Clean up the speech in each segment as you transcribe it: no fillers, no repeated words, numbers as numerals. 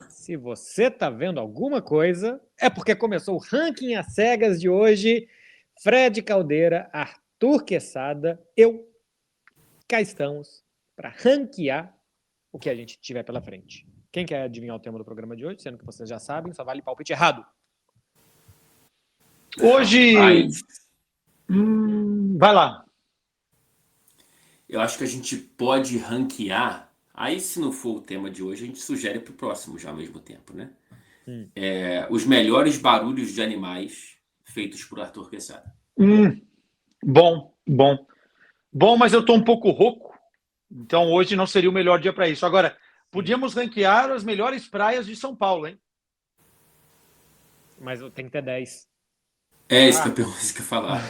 Se você tá vendo alguma coisa, é porque começou o ranking às cegas de hoje. Fred Caldeira, Arthur Quesada, cá estamos para ranquear o que a gente tiver pela frente. Quem quer adivinhar o tema do programa de hoje, sendo que vocês já sabem, só vale palpite errado. Hoje... vai lá. Eu acho que a gente pode ranquear. Aí, se não for o tema de hoje, a gente sugere para o próximo já ao mesmo tempo, né? Os melhores barulhos de animais feitos por Arthur Quesada. Bom, mas eu tô um pouco rouco, então hoje não seria o melhor dia para isso. Agora, podíamos ranquear as melhores praias de São Paulo, hein? Mas tem que ter 10. É isso que eu ia falar.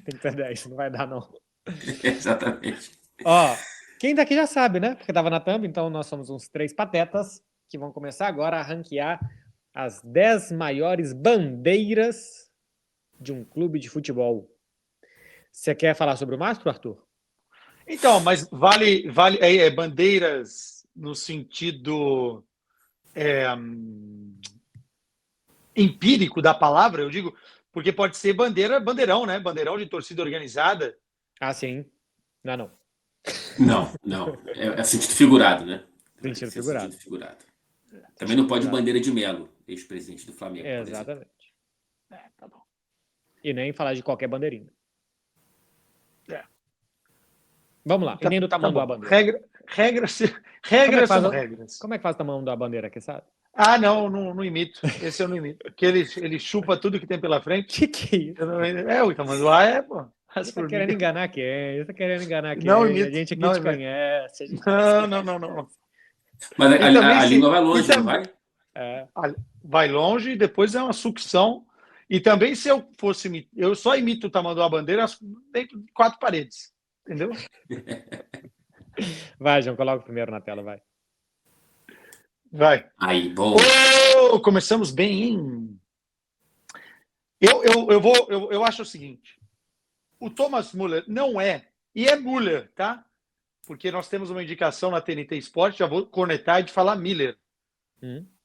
Tem que ter 10, não vai dar, não. Exatamente. Ó, quem daqui já sabe, né? Porque tava na thumb, então nós somos uns 3 patetas que vão começar agora a ranquear as 10 maiores bandeiras de um clube de futebol. Você quer falar sobre o mastro, Arthur? Então, mas vale bandeiras no sentido empírico da palavra, eu digo, porque pode ser bandeirão, né? Bandeirão de torcida organizada. Ah, sim. Não. Não. É sentido figurado, né? Sentido figurado. Também não pode bandeira de Melo, ex-presidente do Flamengo. Exatamente. Tá bom. E nem falar de qualquer bandeirinha. Vamos lá. E nem do tamanho da bandeira. Regras são regras. Como é que faz o tamanho da bandeira aqui, sabe? Não imito. Esse eu não imito. Porque ele chupa tudo que tem pela frente. Que é isso? O tamanho do ar pô. Você tá querendo enganar quem? Não imito. A gente aqui te conhece. Não. Mas a língua vai longe, não vai? Vai longe e depois é uma sucção. E também, se eu fosse... Eu só imito o tamanho da bandeira dentro de 4 paredes. Entendeu? Vai, João, coloca o primeiro na tela, vai. Aí, bom. Começamos bem, hein? Eu acho o seguinte. O Thomas Müller não é, e é Müller, tá? Porque nós temos uma indicação na TNT Sport, já vou cornetar de falar Miller.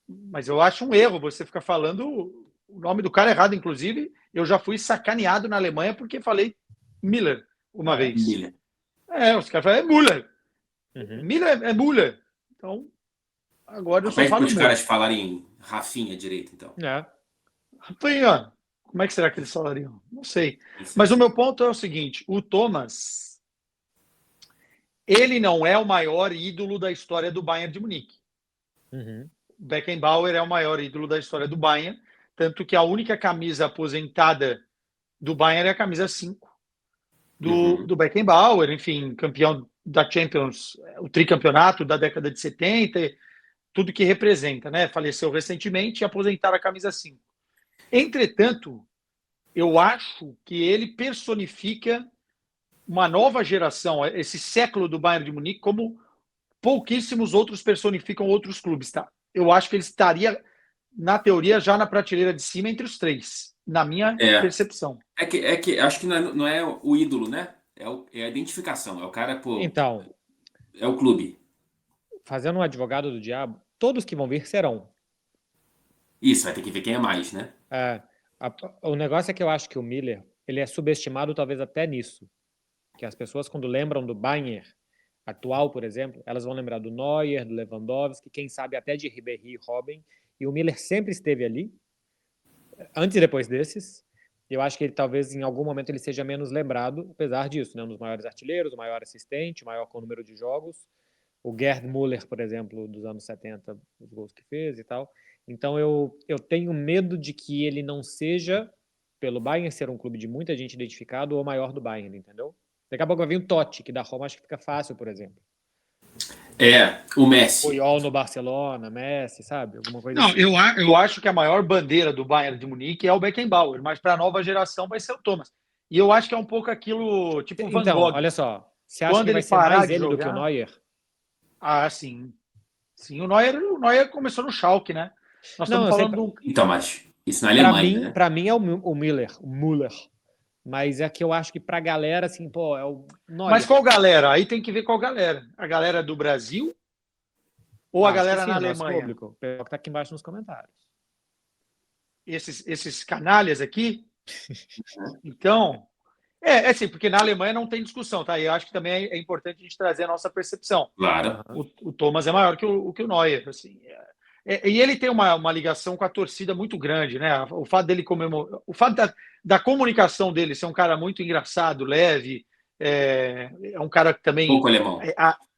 Mas eu acho um erro você ficar falando o nome do cara errado. Inclusive, eu já fui sacaneado na Alemanha porque falei Miller uma vez. Miller. Os caras falam, é Müller. Miller é Müller. Então, agora eu só falo os caras falarem Rafinha direito, então. Rafinha, como é que será que eles falariam? Não sei. Mas o meu ponto é o seguinte, o Thomas, ele não é o maior ídolo da história do Bayern de Munique. Beckenbauer é o maior ídolo da história do Bayern, tanto que a única camisa aposentada do Bayern é a camisa 5 do Beckenbauer, enfim, campeão da Champions, o tricampeonato da década de 70, tudo que representa, né? Faleceu recentemente e aposentaram a camisa 5. Entretanto, eu acho que ele personifica uma nova geração, esse século do Bayern de Munique, como pouquíssimos outros personificam outros clubes, tá? Eu acho que ele estaria, na teoria, já na prateleira de cima entre os 3, na minha percepção. É que acho que não é o ídolo, né? É a identificação, é o cara, Então, é o clube. Fazendo um advogado do diabo, todos que vão vir serão. Isso, vai ter que ver quem é mais, né? O negócio é que eu acho que o Miller, ele é subestimado talvez até nisso. Que as pessoas, quando lembram do Bayern atual, por exemplo, elas vão lembrar do Neuer, do Lewandowski, quem sabe até de Ribéry e Robben. E o Miller sempre esteve ali, antes e depois desses. Eu acho que ele talvez em algum momento ele seja menos lembrado, apesar disso, né? Um dos maiores artilheiros, o maior assistente, o maior com o número de jogos. O Gerd Müller, por exemplo, dos anos 70, os gols que fez e tal. Então eu tenho medo de que ele não seja, pelo Bayern ser um clube de muita gente identificado, o maior do Bayern, entendeu? Daqui a pouco vai vir o Totti, que da Roma acho que fica fácil, por exemplo. O Messi. Puyol no Barcelona, Messi, sabe? Alguma coisa assim. Eu acho que a maior bandeira do Bayern de Munique é o Beckenbauer, mas para a nova geração vai ser o Thomas. E eu acho que é um pouco aquilo, tipo Van Gogh. Então, olha só, você acha que vai ser mais ele do que o Neuer? Sim. Sim, o Neuer começou no Schalke, né? Nós estamos falando Então, mas isso na Alemanha, né? Para mim é o Müller. Mas é que eu acho que pra galera, assim, pô, é o Neuer. Mas qual galera? Aí tem que ver qual galera. A galera do Brasil ou a Acho que galera sim, na o nosso Alemanha? público. O pessoal que tá aqui embaixo nos comentários. Esses canalhas aqui? Então, assim, porque na Alemanha não tem discussão, tá? E eu acho que também é importante a gente trazer a nossa percepção. Claro. Aham. O Thomas é maior que o Neuer, assim. E ele tem uma ligação com a torcida muito grande, né? O fato dele comemorar, o fato da comunicação dele ser um cara muito engraçado, leve, é um cara que também Pouco alemão.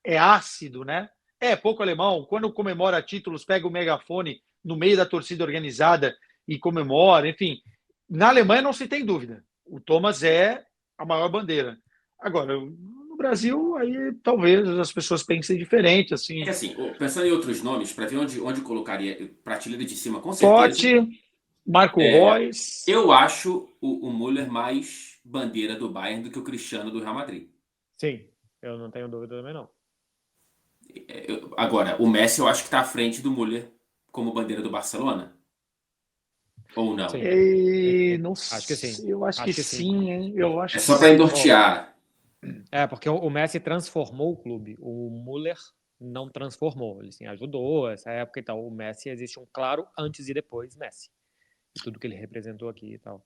é ácido, né? É pouco alemão. Quando comemora títulos, pega o megafone no meio da torcida organizada e comemora, enfim. Na Alemanha não se tem dúvida. O Thomas é a maior bandeira. Agora, no Brasil, aí talvez as pessoas pensem diferente, assim. É que assim, pensando em outros nomes, para ver onde colocaria prateleira de cima, com certeza. Totti, Marco Reus. Eu acho o Müller mais bandeira do Bayern do que o Cristiano do Real Madrid. Sim, eu não tenho dúvida também, não. Agora, o Messi eu acho que está à frente do Müller como bandeira do Barcelona. Ou não? Sim. Não Acho que sim. Eu acho que sim, hein? Eu acho É que só para sim. nortear. Porque o Messi transformou o clube. O Müller não transformou. Ele sim, ajudou essa época e tal. O Messi, existe um claro antes e depois Messi. E tudo que ele representou aqui e tal.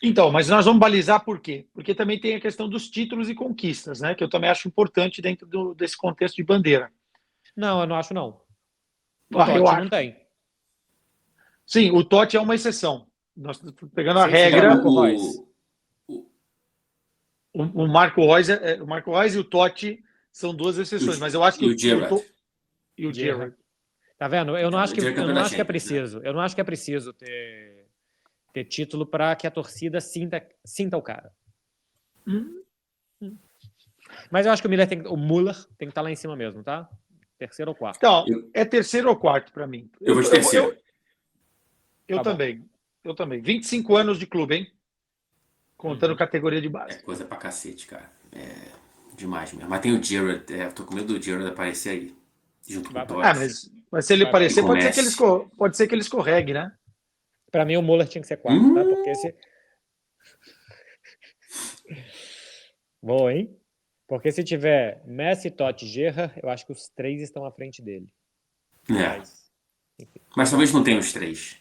Então, mas nós vamos balizar por quê? Porque também tem a questão dos títulos e conquistas, né? Que eu também acho importante dentro desse contexto de bandeira. Não, eu não acho, não. O Eu Totti não acho. tem. Sim, o Totti é uma exceção. Nós pegando a Sem ser o regra, Marco Reus. o Marco Reus e o Totti são duas exceções, mas eu acho que E o Gerrard. e o Gerrard. Tá vendo? Eu não acho O que Gerrard campeão da é Champions, preciso. Eu não acho que é preciso ter título para que a torcida sinta o cara. Mas eu acho que o Müller tem que estar lá em cima mesmo, tá? Terceiro ou quarto. Então, é terceiro ou quarto para mim. Eu vou de terceiro. Eu Tá bom. também. Eu também. 25 anos de clube, hein? Contando categoria de É base. coisa pra cacete, cara. É demais mesmo. Mas tem o Gerrard. Eu tô com medo do Gerrard aparecer aí. Junto com o Totti. Mas se ele Vai aparecer, com o Messi. pode ser que ele escorregue, né? Para mim, o Müller tinha que ser quarto, tá? Porque se... Boa, hein? Porque se tiver Messi, Totti, Gerrard, eu acho que os três estão à frente dele. Mas talvez não tenha os três.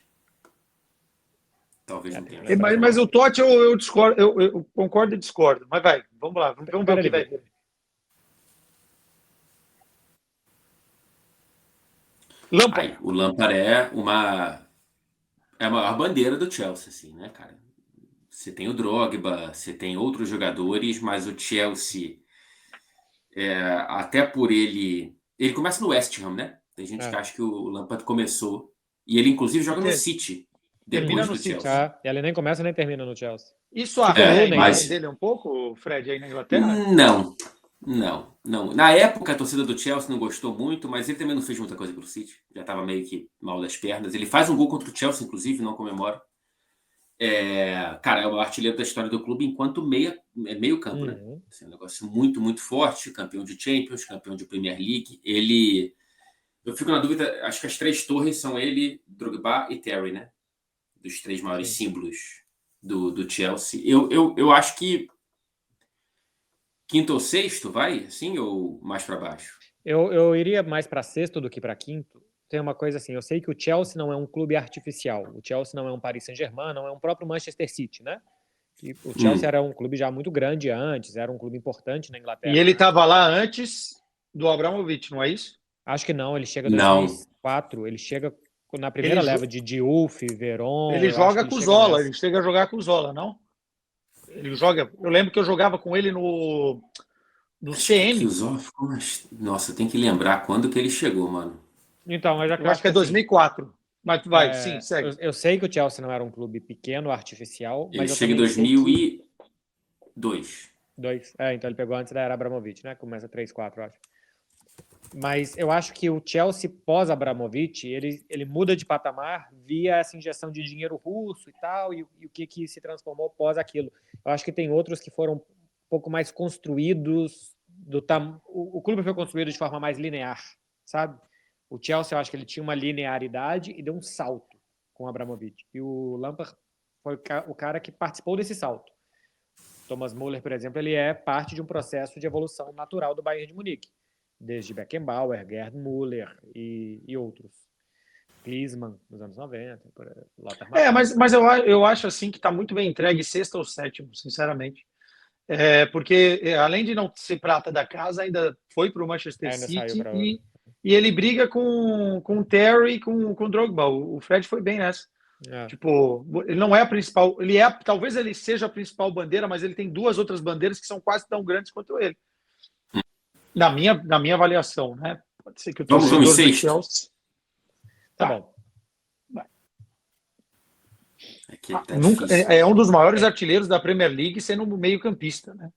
Talvez não tenha os três. Mas o Totti eu discordo, eu concordo e discordo. Mas vai, vamos lá, vamos ver o que vai vir. Aí, o Lampard é a maior bandeira do Chelsea, assim, né, cara? Você tem o Drogba, você tem outros jogadores, mas o Chelsea, até por ele começa no West Ham, né? Tem gente que acha que o Lampard começou e ele inclusive joga no City Termina depois no do City. Chelsea. E ele nem começa nem termina no Chelsea. Isso arranha a imagem mas dele um pouco, Fred, aí na Inglaterra? Não. Na época, a torcida do Chelsea não gostou muito, mas ele também não fez muita coisa pelo City. Já estava meio que mal das pernas. Ele faz um gol contra o Chelsea, inclusive, não comemora. Cara, é o artilheiro da história do clube enquanto meio campo, né? Assim, um negócio muito, muito forte. Campeão de Champions, campeão de Premier League. Eu fico na dúvida, acho que as três torres são ele, Drogba e Terry, né? Dos três maiores símbolos do Chelsea. Eu acho que quinto ou sexto, vai? Assim, ou mais para baixo? Eu iria mais para sexto do que para quinto. Tem uma coisa assim, eu sei que o Chelsea não é um clube artificial. O Chelsea não é um Paris Saint-Germain, não é um próprio Manchester City, né? E o Chelsea era um clube já muito grande antes, era um clube importante na Inglaterra. E ele estava lá antes do Abramovich, não é isso? Acho que não, ele chega em 2004, ele chega na primeira leva de Diouf, Veron. Ele joga com o Zola, ele chega a jogar com o Zola, não? Ele joga. Eu lembro que eu jogava com ele no CM. Nossa, tem que lembrar quando que ele chegou, mano. Então, mas eu acho que é 2004. Mas vai, sim, segue. Eu sei que o Chelsea não era um clube pequeno, artificial, mas ele chega em 2002. Então ele pegou antes da era Abramovich, né? Começa 3-4, eu acho. Mas eu acho que o Chelsea pós-Abramovich, ele muda de patamar via essa injeção de dinheiro russo e tal, e o que se transformou pós aquilo. Eu acho que tem outros que foram um pouco mais construídos, o clube foi construído de forma mais linear, sabe? O Chelsea, eu acho que ele tinha uma linearidade e deu um salto com o Abramovich. E o Lampard foi o cara que participou desse salto. Thomas Müller, por exemplo, ele é parte de um processo de evolução natural do Bayern de Munique, desde Beckenbauer, Gerd Müller e outros. Klinsmann, nos anos 90, Lothar Matthäus. Mas eu acho assim que está muito bem entregue sexto ou sétimo, sinceramente. Porque além de não ser prata da casa, ainda foi para o Manchester Ainda saiu City pra... e ele briga com o Terry e com o Drogba. O Fred foi bem nessa. Tipo, ele não é a principal, talvez ele seja a principal bandeira, mas ele tem duas outras bandeiras que são quase tão grandes quanto ele. Na minha avaliação, né? Pode ser que o Vamos torcedor do sexto. Chelsea... Tá bom. Aqui tá Nunca, difícil. é um dos maiores artilheiros da Premier League sendo um meio-campista, né?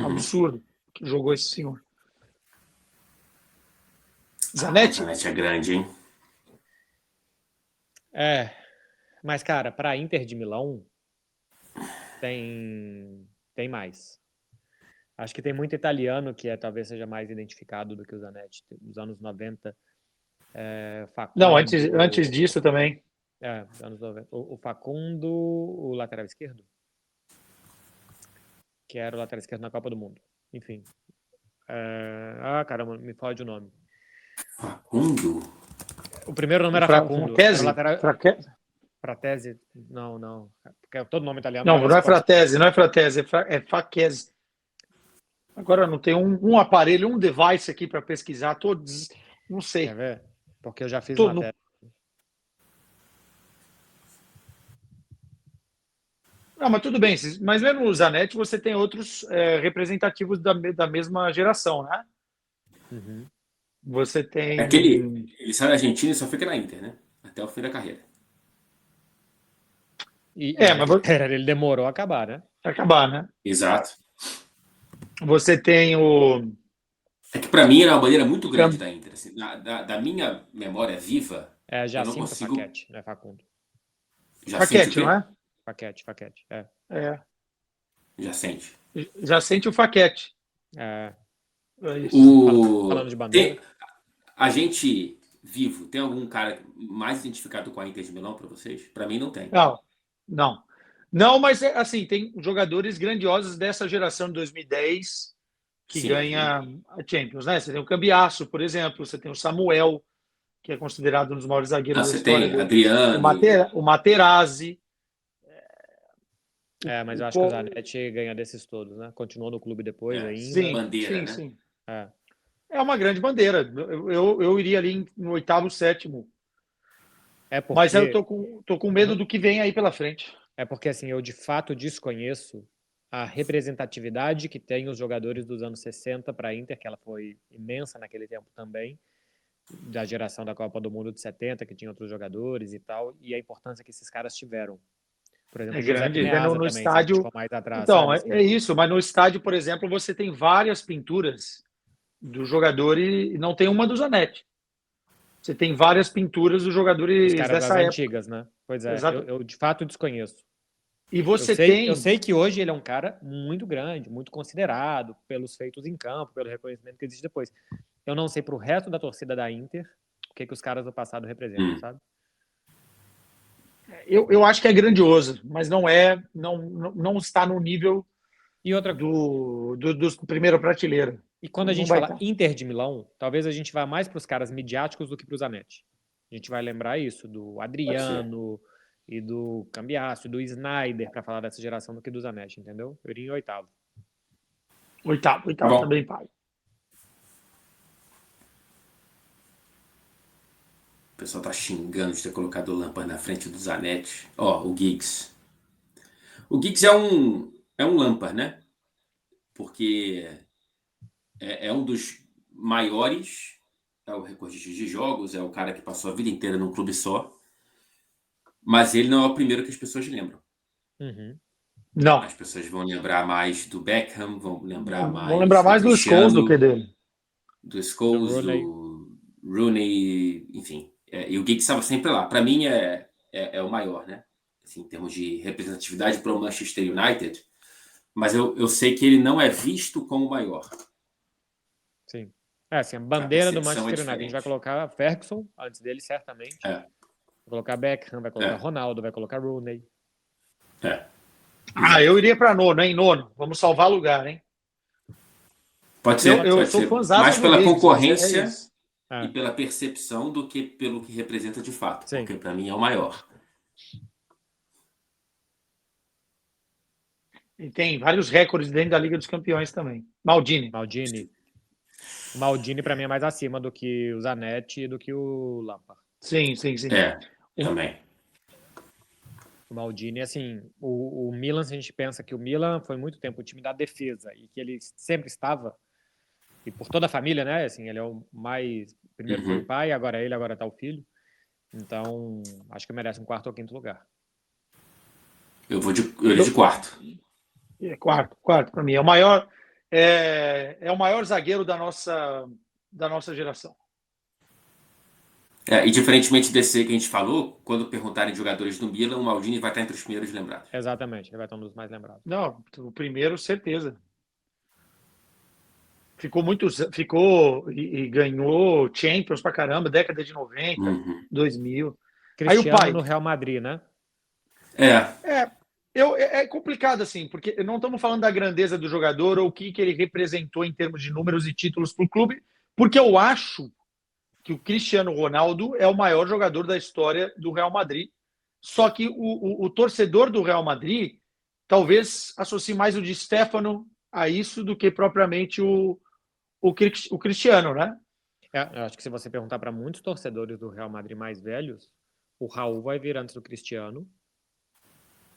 Absurdo que jogou esse senhor. Zanetti? Zanetti é grande, hein? Mas, cara, para Inter de Milão tem mais. Acho que tem muito italiano que talvez seja mais identificado do que o Zanetti. Nos anos 90, Facundo... Não, antes disso também. Anos 90. O Facundo, o lateral esquerdo, que era o lateral esquerdo na Copa do Mundo. Enfim. Caramba, me fode o nome. Facundo? O primeiro nome era Facundo. Fratesi? Fratesi? Não. Porque todo nome italiano... Não é Fratesi, é Facchesi. Agora não tem um aparelho, um device aqui para pesquisar todos, não sei. Quer ver? Porque eu já fiz Todo matéria. Não, mas tudo bem. Mas mesmo o Zanetti, você tem outros representativos da mesma geração, né? Uhum. Você tem... Ele sai da Argentina e só fica na Inter, né? Até o fim da carreira. Mas ele demorou a acabar, né? Acabar, né? Exato. Você tem o... É que pra mim era uma bandeira muito grande da Inter. Assim, da minha memória viva, já eu não sinto consigo... Facchetti, não é Facundo. Facchetti, não é? Facchetti, Já sente. Já sente o Facchetti. Falando de bandeira. A gente vivo, tem algum cara mais identificado com a Inter de Milão para vocês? Para mim não tem. Não, mas assim, tem jogadores grandiosos dessa geração de 2010 que ganha a Champions, né? Você tem o Cambiasso, por exemplo, você tem o Samuel, que é considerado um dos maiores zagueiros da história. Você tem Adriano. O Materazzi. Mas eu acho que o Zanetti ganha desses todos, né? Continuou no clube depois ainda. Sim, bandeira, sim. Né? É uma grande bandeira. Eu iria ali no oitavo, sétimo. Mas eu tô com medo do que vem aí pela frente. É porque, assim, eu de fato desconheço a representatividade que tem os jogadores dos anos 60 para a Inter, que ela foi imensa naquele tempo também, da geração da Copa do Mundo de 70, que tinha outros jogadores e tal, e a importância que esses caras tiveram. Por exemplo, grande. No também, estádio. Mais atrás, então, sabe? é isso. Mas no estádio, por exemplo, você tem várias pinturas do jogador e não tem uma do Zanetti. Você tem várias pinturas dos jogadores dessa época. Antigas, né? Pois é, eu de fato desconheço. E você Eu sei que hoje ele é um cara muito grande, muito considerado pelos feitos em campo, pelo reconhecimento que existe depois. Eu não sei pro resto da torcida da Inter o que os caras do passado representam, sabe? Eu acho que é grandioso, mas não está no nível dos primeira prateleira. E quando a gente fala Inter de Milão, talvez a gente vá mais para os caras midiáticos do que para o Zanetti. A gente vai lembrar isso, do Adriano e do Cambiasso, do Snyder, para falar dessa geração, do que do Zanetti, entendeu? Eu iria em oitavo. Oitavo também, pai. O pessoal tá xingando de ter colocado o Lampard na frente do Zanetti. O Giggs. O Giggs é um Lampard, né? Porque é um dos maiores, é o recordista de jogos, é o cara que passou a vida inteira num clube só. Mas ele não é o primeiro que as pessoas lembram. Uhum. Não. As pessoas vão lembrar mais do Beckham, vão lembrar mais do Scholes do que dele. Do Scholes, do Rooney, enfim. E o Giggs estava sempre lá. Para mim é o maior, né? Assim, em termos de representatividade para o Manchester United. Mas eu sei que ele não é visto como o maior. Sim. Assim, a bandeira do Manchester United. A gente vai colocar Ferguson antes dele, certamente. Vai colocar Beckham, vai colocar Ronaldo, vai colocar Rooney. Eu iria para nono, hein? Nono. Vamos salvar lugar, hein? Pode ser, Eu pode sou ser. fãzaço Mais do pela Davis, concorrência isso. e pela percepção do que pelo que representa de fato. Sim. Porque para mim é o maior. E tem vários recordes dentro da Liga dos Campeões também. Maldini. O Maldini, para mim, é mais acima do que o Zanetti e do que o Lampard. Sim. Também. O Maldini, assim, o Milan, se a gente pensa que o Milan foi muito tempo o time da defesa e que ele sempre estava, e por toda a família, né? Assim, ele é o mais. Primeiro foi o pai, agora ele, agora tá o filho. Então, acho que merece um quarto ou quinto lugar. Eu iria de quarto. Quarto para mim. É o maior, é o maior zagueiro da nossa geração. E diferentemente desse que a gente falou, quando perguntarem de jogadores do Milan, o Maldini vai estar entre os primeiros lembrados. Exatamente, ele vai estar um dos mais lembrados. Não, o primeiro, certeza. Ficou e ganhou Champions pra caramba, década de 90, 2000. Cristiano Aí o pai no Real Madrid, né? É complicado assim, porque não estamos falando da grandeza do jogador ou o que ele representou em termos de números e títulos para o clube, porque eu acho que o Cristiano Ronaldo é o maior jogador da história do Real Madrid. Só que o torcedor do Real Madrid talvez associe mais o Di Stéfano a isso do que propriamente o Cristiano, né? Eu acho que se você perguntar para muitos torcedores do Real Madrid mais velhos, o Raul vai vir antes do Cristiano.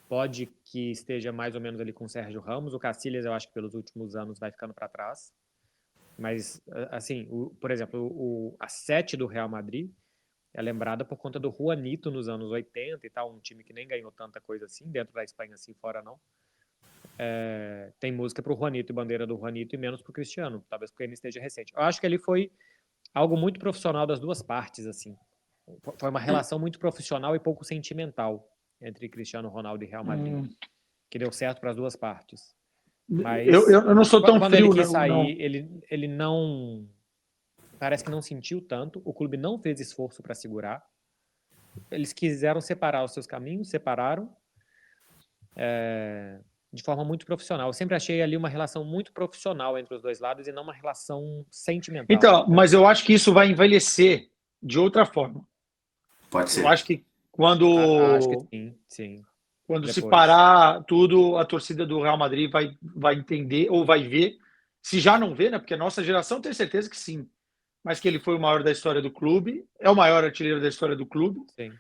Pode que esteja mais ou menos ali com o Sérgio Ramos. O Casillas, eu acho que pelos últimos anos vai ficando para trás. Mas, assim, por exemplo, a 7 do Real Madrid é lembrada por conta do Juanito nos anos 80 e tal, um time que nem ganhou tanta coisa assim, dentro da Espanha assim, fora não. Tem música pro Juanito e bandeira do Juanito e menos pro Cristiano, talvez porque ele esteja recente. Eu acho que ele foi algo muito profissional das duas partes, assim. Foi uma relação muito profissional e pouco sentimental entre Cristiano Ronaldo e Real Madrid, que deu certo para as duas partes. Mas eu não sou tão quando frio, ele quis sair, não. ele não... Parece que não sentiu tanto, o clube não fez esforço para segurar. Eles quiseram separar os seus caminhos, separaram de forma muito profissional. Eu sempre achei ali uma relação muito profissional entre os dois lados e não uma relação sentimental. Então, mas eu acho que isso vai envelhecer de outra forma. Pode ser. Eu acho que quando sim. Quando Depois. se parar tudo, a torcida do Real Madrid vai entender ou vai ver. Se já não vê, né? Porque a nossa geração tem certeza que sim. Mas que ele foi o maior da história do clube, é o maior artilheiro da história do clube. Sim.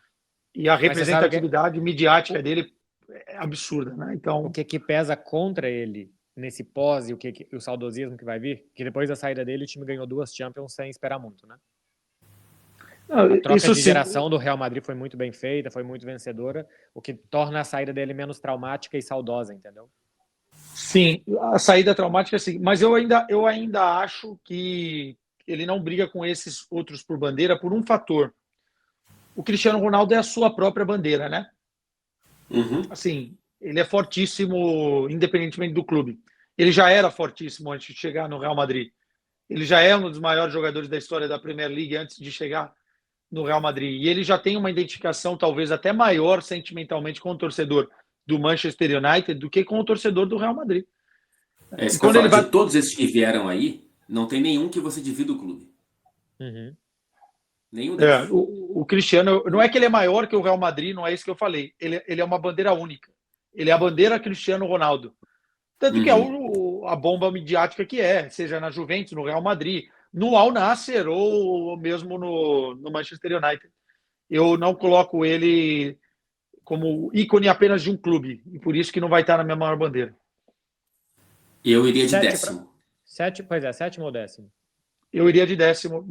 E a representatividade midiática dele é absurda, né? Então, o que pesa contra ele nesse pós e o saudosismo que vai vir? Que depois da saída dele, o time ganhou 2 Champions sem esperar muito, né? A troca de geração do Real Madrid foi muito bem feita, foi muito vencedora, o que torna a saída dele menos traumática e saudosa, entendeu? Sim, a saída traumática sim, mas eu ainda acho que ele não briga com esses outros por bandeira por um fator. O Cristiano Ronaldo é a sua própria bandeira, né? Assim, ele é fortíssimo independentemente do clube. Ele já era fortíssimo antes de chegar no Real Madrid. Ele já é um dos maiores jogadores da história da Premier League antes de chegar no Real Madrid. E ele já tem uma identificação talvez até maior sentimentalmente com o torcedor do Manchester United do que com o torcedor do Real Madrid. Quando ele vai... De todos esses que vieram aí, não tem nenhum que você divida o clube. Nenhum deles. O Cristiano, não é que ele é maior que o Real Madrid, não é isso que eu falei. Ele é uma bandeira única. Ele é a bandeira Cristiano Ronaldo. Tanto que é a bomba midiática que seja na Juventus, no Real Madrid, no Al Nassr ou mesmo no Manchester United. Eu não coloco ele como ícone apenas de um clube, e por isso que não vai estar na minha maior bandeira. Eu iria de 10º. Pois é, 7º ou 10º? Eu iria de 10º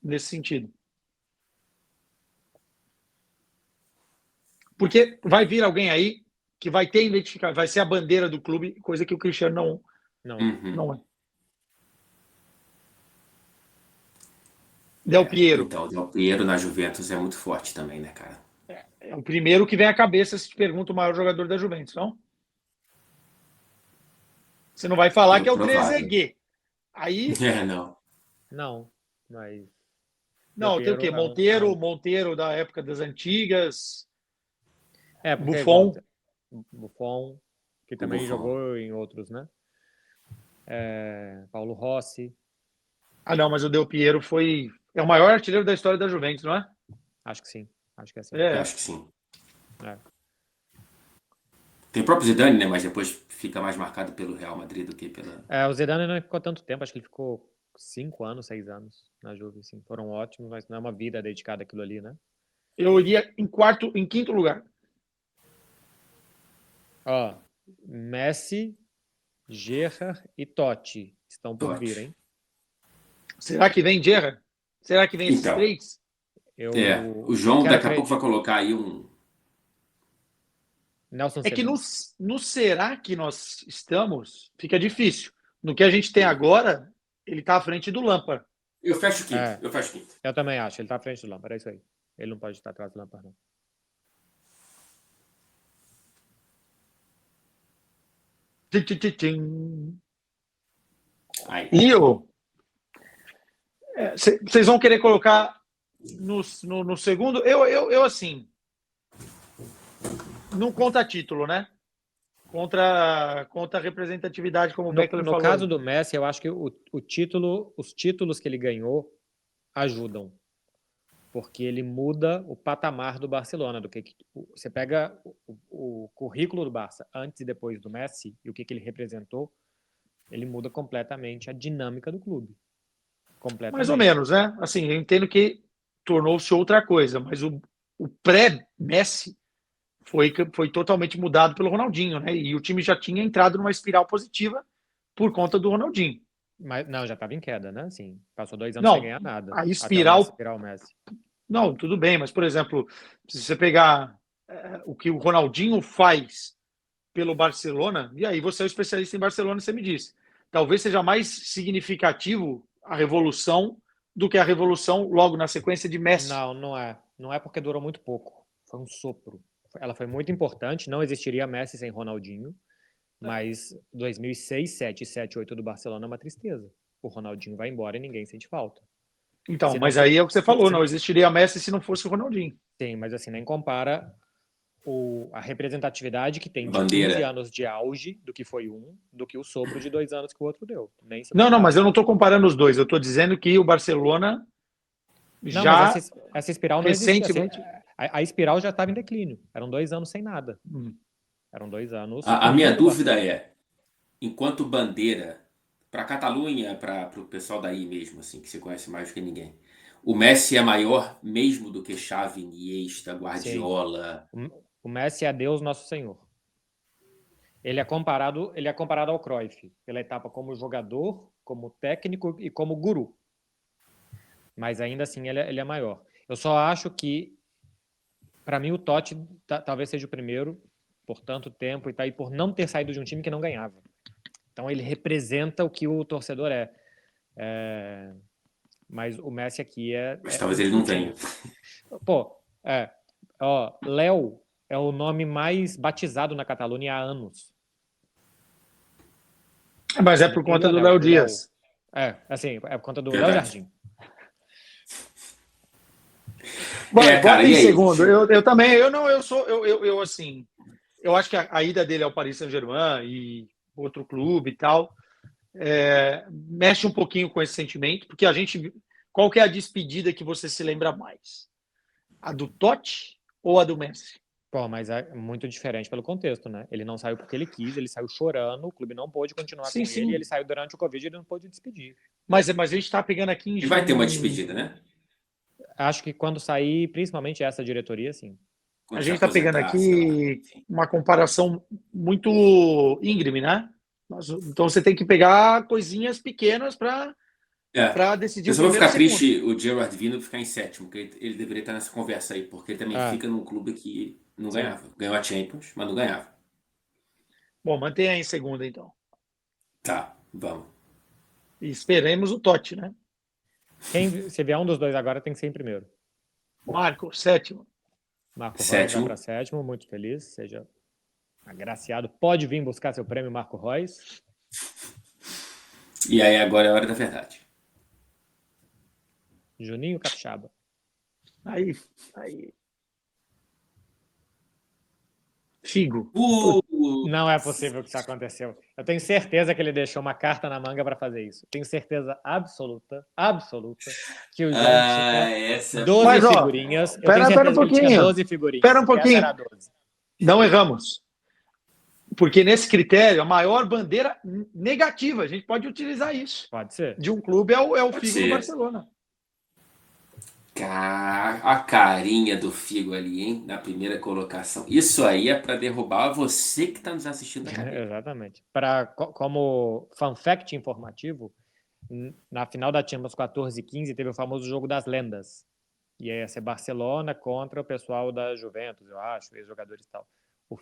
nesse sentido. Porque vai vir alguém aí que vai ter identificado, vai ser a bandeira do clube, coisa que o Cristiano não é. Del Piero. Então, o Del Piero na Juventus é muito forte também, né, cara? É o primeiro que vem à cabeça se te pergunta o maior jogador da Juventus, não? Você não vai falar que é o Trezeguet. Aí... Não, mas... Não, tem o quê? Monteiro da época das antigas. Porque Buffon. Buffon, que também Buffon. jogou em outros, né? Paulo Rossi. Ah, não, mas o Del Piero é o maior artilheiro da história da Juventus, não é? Acho que sim. Acho que é assim. Eu acho que sim. É. Tem o próprio Zidane, né? Mas depois fica mais marcado pelo Real Madrid do que pela... O Zidane não ficou tanto tempo, acho que ele ficou 5 anos, 6 anos na Juve, assim. Foram ótimos, mas não é uma vida dedicada àquilo ali, né? Eu iria em quinto lugar. Ó, Messi, Gerrard e Totti estão por vir, hein? Será que vem Gerrard? Será que vem esses Então, três? o João quero daqui a pouco vai colocar aí um... Nelson É que Semedo. no será que nós estamos, fica difícil. No que a gente tem agora, ele está à frente do Lampard. Eu fecho quinto, eu fecho quinto. Eu também acho, ele tá à frente do Lampard, é isso aí. Ele não pode estar atrás do Lampard, não. Aí. E vocês vão querer colocar no segundo? Eu assim, não conta título, né? Contra a representatividade, como o Beckler No falou. caso do Messi, eu acho que os títulos que ele ganhou ajudam. Porque ele muda o patamar do Barcelona. Você pega o currículo do Barça antes e depois do Messi e o que ele representou, ele muda completamente a dinâmica do clube. Completamente. Mais ou menos, né? Assim, eu entendo que tornou-se outra coisa, mas o pré-Messi foi totalmente mudado pelo Ronaldinho, né? E o time já tinha entrado numa espiral positiva por conta do Ronaldinho. Mas não, já estava em queda, né? Assim, passou 2 anos Não, sem ganhar nada. a Até espiral. o Messi. Não, tudo bem, mas, por exemplo, se você pegar o que o Ronaldinho faz pelo Barcelona, e aí você é um especialista em Barcelona, você me disse. Talvez seja mais significativo a revolução do que a revolução logo na sequência de Messi. Não é. Não é porque durou muito pouco. Foi um sopro. Ela foi muito importante. Não existiria Messi sem Ronaldinho. Mas 2006, 7, 7, 8 do Barcelona é uma tristeza. O Ronaldinho vai embora e ninguém sente falta. Então, mas aí é o que você falou, não existiria Messi se não fosse o Ronaldinho. Sim, mas assim, nem compara a representatividade que tem de Bandeira. 15 anos de auge do que foi do que o sopro de 2 anos que o outro deu. Nem se Não, compara. mas eu não estou comparando os dois. Eu estou dizendo que o Barcelona Não, já mas essa espiral não recentemente... existia. A espiral já estava em declínio. Eram 2 anos sem nada. Eram 2 anos. A minha dúvida é, enquanto bandeira, para a Catalunha, para o pessoal daí mesmo, assim, que você conhece mais do que ninguém, o Messi é maior mesmo do que Xavi, Iniesta, Guardiola? Sim. O Messi é Deus Nosso Senhor. Ele é comparado ao Cruyff, pela etapa como jogador, como técnico e como guru. Mas ainda assim ele é maior. Eu só acho que, para mim, o Totti talvez seja o primeiro, por tanto tempo e por não ter saído de um time que não ganhava. Então ele representa o que o torcedor é. Mas o Messi aqui Mas talvez ele não tenha. Pô, Léo é o nome mais batizado na Catalunha há anos. Mas é por conta do Léo Dias. É por conta do Léo Jardim. Bota em segundo. Eu também, eu assim, eu acho que a ida dele ao Paris Saint-Germain e outro clube e tal, mexe um pouquinho com esse sentimento, porque qual que é a despedida que você se lembra mais? A do Totti ou a do Messi? Pô, mas é muito diferente pelo contexto, né? Ele não saiu porque ele quis, ele saiu chorando, o clube não pôde continuar com ele, e ele saiu durante o Covid e ele não pôde despedir. Mas a gente tá pegando aqui em... E vai ter uma despedida, né? Acho que quando sair, principalmente essa diretoria, sim. A gente está pegando aqui uma comparação muito íngreme, né? Então você tem que pegar coisinhas pequenas para decidir. Eu só vou ficar triste o Gerrard vindo ficar em sétimo, porque ele deveria estar nessa conversa aí, porque ele também fica num clube que não ganhava. Ganhou a Champions, mas não ganhava. Bom, mantenha aí em segunda, então. Tá, vamos. E esperemos o Totti, né? Se vier um dos dois agora, tem que ser em primeiro. Marco, sétimo. Marco Reus vai para sétimo, muito feliz. Seja agraciado. Pode vir buscar seu prêmio, Marco Reus. E aí, agora é a hora da verdade. Juninho Capixaba. Aí. Figo. Não é possível que isso aconteceu. Eu tenho certeza que ele deixou uma carta na manga para fazer isso. Tenho certeza absoluta que o João tinha 12 Mas, ó, figurinhas. Eu pera tenho certeza um que ele tinha pouquinho. 12 figurinhas. Espera um pouquinho. Essa era a 12. Não erramos. Porque nesse critério, a maior bandeira negativa, a gente pode utilizar isso. Pode ser. De um clube é o Figo ser. do Barcelona. A carinha do Figo ali, hein? Na primeira colocação. Isso aí é para derrubar você que está nos assistindo da cadeira. Exatamente. Como fun fact informativo, na final da Champions 14 e 15 teve o famoso jogo das lendas. E ia ser Barcelona contra o pessoal da Juventus, eu acho, ex-jogadores e tal. O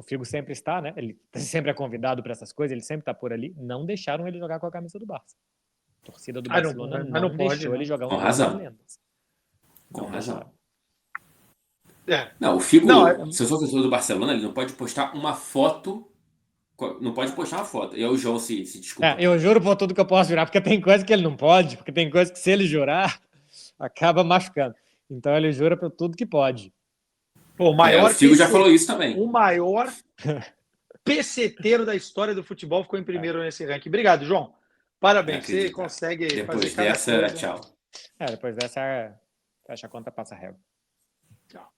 Figo sempre está, né? Ele sempre é convidado para essas coisas, ele sempre está por ali. Não deixaram ele jogar com a camisa do Barça. A torcida do Barcelona não deixou ele jogar Com jogo razão. das lendas. Com razão. É. Não, o Figo, Não, se eu sou torcedor do Barcelona, ele não pode postar uma foto. Não pode postar uma foto. E aí o João se desculpa. Eu juro por tudo que eu posso jurar, porque tem coisa que ele não pode, porque tem coisa que se ele jurar, acaba machucando. Então ele jura por tudo que pode. O maior o Figo já falou isso também. O maior peseteiro da história do futebol ficou em primeiro nesse ranking. Obrigado, João. Parabéns. Você consegue depois fazer dessa, cada coisa. tchau. Depois dessa, fecha a conta, passa a régua. Tchau.